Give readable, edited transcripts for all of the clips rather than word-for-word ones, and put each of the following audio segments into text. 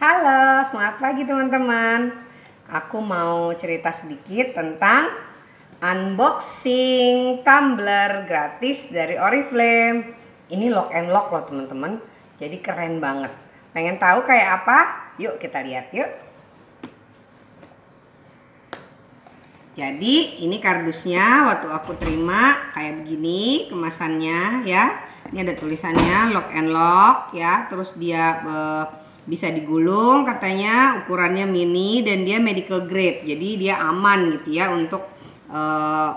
Halo, semangat pagi teman-teman. Aku mau cerita sedikit tentang unboxing tumbler gratis dari Oriflame. Ini lock and lock loh teman-teman. Jadi keren banget. Pengen tahu kayak apa? Yuk kita lihat yuk. Jadi ini kardusnya waktu aku terima kayak begini kemasannya ya. Ini ada tulisannya lock and lock ya. Terus dia bisa digulung, katanya ukurannya mini dan dia medical grade, jadi dia aman gitu ya untuk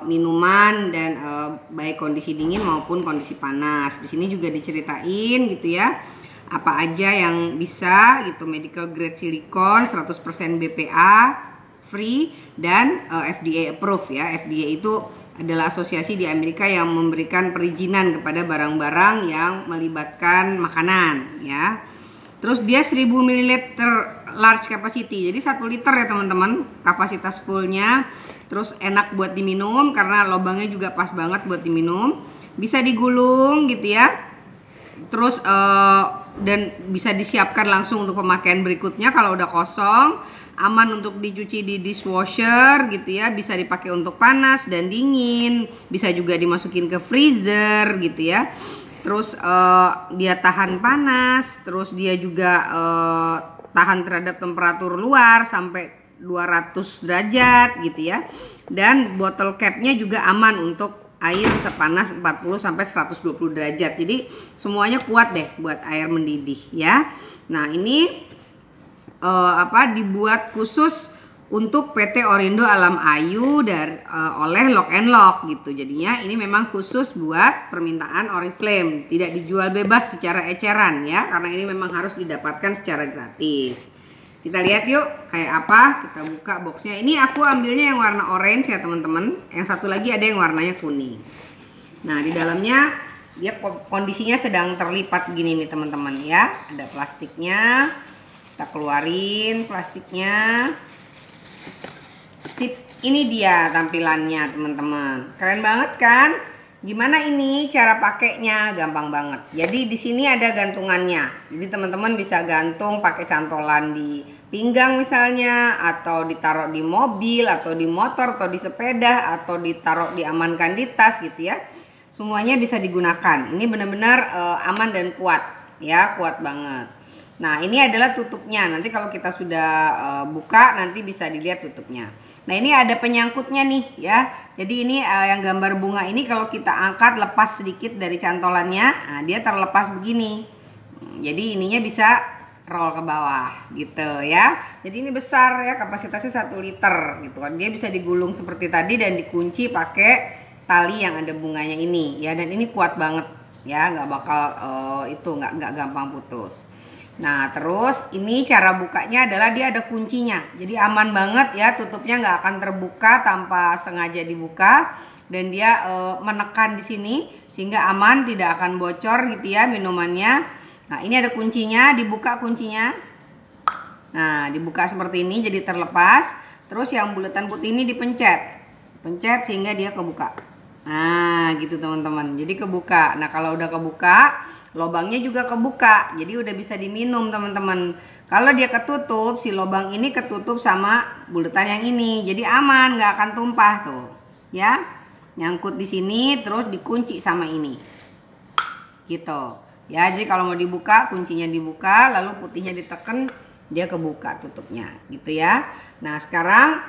minuman dan baik kondisi dingin maupun kondisi panas. Di sini juga diceritain gitu ya apa aja yang bisa gitu, medical grade silikon 100% BPA free dan FDA approve ya. FDA itu adalah asosiasi di Amerika yang memberikan perizinan kepada barang-barang yang melibatkan makanan ya. Terus dia 1000 ml large capacity, jadi 1 liter ya teman-teman kapasitas fullnya. Terus enak buat diminum karena lubangnya juga pas banget buat diminum. Bisa digulung gitu ya. Terus dan bisa disiapkan langsung untuk pemakaian berikutnya kalau udah kosong. Aman untuk dicuci di dishwasher gitu ya. Bisa dipakai untuk panas dan dingin. Bisa juga dimasukin ke freezer gitu ya. Terus dia tahan panas, terus dia juga tahan terhadap temperatur luar sampai 200 derajat gitu ya. Dan botol capnya juga aman untuk air sepanas 40 sampai 120 derajat. Jadi semuanya kuat deh buat air mendidih ya. Nah, ini dibuat khusus untuk PT Orindo Alam Ayu oleh Lock and Lock gitu. Jadinya ini memang khusus buat permintaan Oriflame, tidak dijual bebas secara eceran ya, karena ini memang harus didapatkan secara gratis. Kita lihat yuk kayak apa. Kita buka boxnya. Ini aku ambilnya yang warna orange ya teman-teman. Yang satu lagi ada yang warnanya kuning. Nah, di dalamnya dia kondisinya sedang terlipat begini nih teman-teman ya. Ada plastiknya. Kita keluarin plastiknya. Sip, ini dia tampilannya teman-teman. Keren banget kan? Gimana ini cara pakainya? Gampang banget. Jadi di sini ada gantungannya. Jadi teman-teman bisa gantung pakai cantolan di pinggang misalnya, atau ditaruh di mobil, atau di motor, atau di sepeda, atau ditaruh diamankan di tas gitu ya. Semuanya bisa digunakan. Ini benar-benar aman dan kuat ya, kuat banget. Nah, ini adalah tutupnya. Nanti kalau kita sudah buka nanti bisa dilihat tutupnya. Nah, ini ada penyangkutnya nih ya. Jadi ini yang gambar bunga ini kalau kita angkat lepas sedikit dari cantolannya, nah, dia terlepas begini. Jadi ininya bisa roll ke bawah gitu ya. Jadi ini besar ya, kapasitasnya 1 liter gitu kan. Dia bisa digulung seperti tadi dan dikunci pakai tali yang ada bunganya ini ya. Dan ini kuat banget ya, nggak bakal nggak gampang putus. Nah, terus ini cara bukanya adalah dia ada kuncinya. Jadi aman banget ya, tutupnya nggak akan terbuka tanpa sengaja dibuka. Dan dia menekan di sini sehingga aman, tidak akan bocor gitu ya minumannya. Nah, ini ada kuncinya, dibuka kuncinya. Nah, dibuka seperti ini jadi terlepas. Terus yang bulatan putih ini dipencet. Pencet sehingga dia kebuka. Nah, gitu teman-teman. Jadi kebuka. Nah, kalau udah kebuka, lubangnya juga kebuka, jadi udah bisa diminum teman-teman. Kalau dia ketutup, si lubang ini ketutup sama bulatan yang ini, jadi aman, nggak akan tumpah tuh, ya. Nyangkut di sini, terus dikunci sama ini, gitu. Ya, jadi kalau mau dibuka, kuncinya dibuka, lalu putihnya ditekan, dia kebuka tutupnya, gitu ya. Nah, sekarang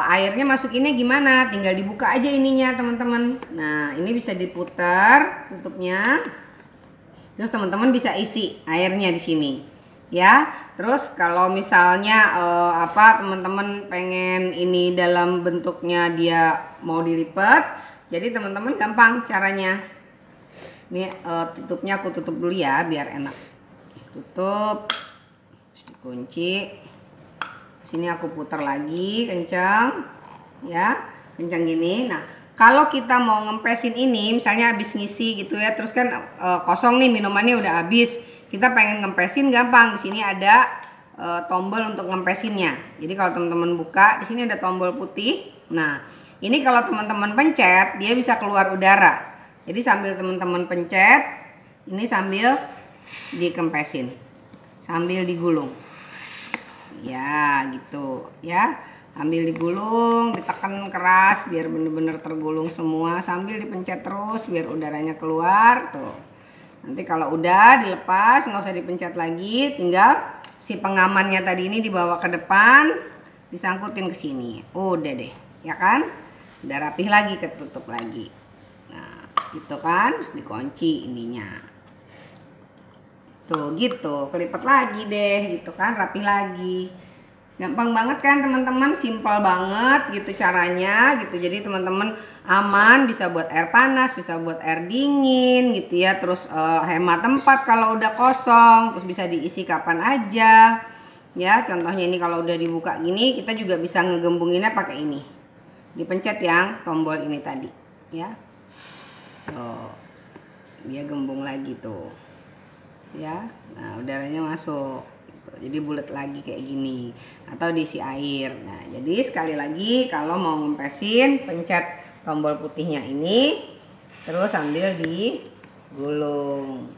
airnya masukinnya gimana? Tinggal dibuka aja ininya teman-teman. Nah, ini bisa diputar tutupnya. Terus teman-teman bisa isi airnya di sini, ya. Terus kalau misalnya teman-teman pengen ini dalam bentuknya dia mau dilipat, jadi teman-teman gampang caranya. Ini tutupnya aku tutup dulu ya biar enak. Tutup, dikunci. Sini aku putar lagi kencang, ya, kencang gini. Nah, kalau kita mau ngempesin ini, misalnya habis ngisi gitu ya, terus kan kosong nih minumannya udah habis, kita pengen ngempesin gampang. Di sini ada tombol untuk ngempesinnya. Jadi kalau teman-teman buka, di sini ada tombol putih. Nah, ini kalau teman-teman pencet, dia bisa keluar udara. Jadi sambil teman-teman pencet, ini sambil dikempesin, sambil digulung. Ya gitu ya, ambil digulung, ditekan keras biar bener-bener tergulung semua, sambil dipencet terus biar udaranya keluar tuh. Nanti kalau udah dilepas, nggak usah dipencet lagi, tinggal si pengamannya tadi ini dibawa ke depan, disangkutin ke sini. Udah deh, ya kan? Udah rapih lagi, ketutup lagi. Nah, gitu kan, terus dikunci ininya. Tuh gitu, kelipet lagi deh, gitu kan, rapih lagi. Gampang banget kan teman-teman, simpel banget gitu caranya gitu. Jadi teman-teman aman, bisa buat air panas, bisa buat air dingin gitu ya. Terus hemat tempat kalau udah kosong, terus bisa diisi kapan aja. Ya, contohnya ini kalau udah dibuka gini, kita juga bisa ngegembunginnya pakai ini. Dipencet yang tombol ini tadi, ya. Tuh. Dia gembung lagi tuh. Ya. Nah, udaranya masuk. Jadi bulat lagi kayak gini, atau diisi air. Nah, jadi sekali lagi kalau mau ngempesin, pencet tombol putihnya ini, terus sambil digulung.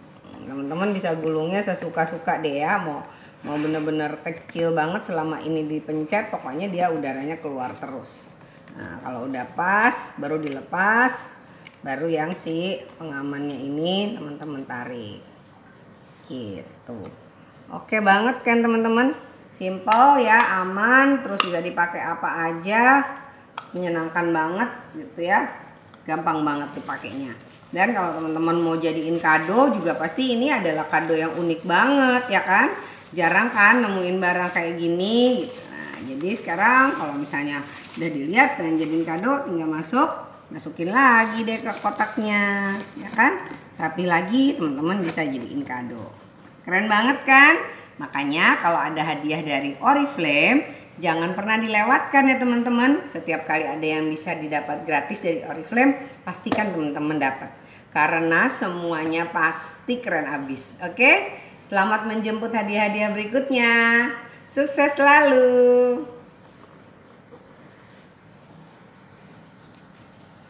Teman-teman bisa gulungnya sesuka-suka deh ya, mau bener-bener kecil banget selama ini dipencet, pokoknya dia udaranya keluar terus. Nah, kalau udah pas baru dilepas, baru yang si pengamannya ini teman-teman tarik gitu. Oke banget kan teman-teman, simple ya, aman, terus bisa dipakai apa aja, menyenangkan banget gitu ya, gampang banget dipakainya. Dan kalau teman-teman mau jadiin kado juga pasti ini adalah kado yang unik banget ya kan, jarang kan nemuin barang kayak gini gitu. Nah, jadi sekarang kalau misalnya udah dilihat pengen jadiin kado, tinggal masukin lagi deh ke kotaknya ya kan, rapi lagi, teman-teman bisa jadiin kado. Keren banget kan? Makanya kalau ada hadiah dari Oriflame, jangan pernah dilewatkan ya teman-teman. Setiap kali ada yang bisa didapat gratis dari Oriflame, pastikan teman-teman dapat. Karena semuanya pasti keren abis. Oke? Selamat menjemput hadiah-hadiah berikutnya. Sukses selalu.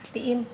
Matiin.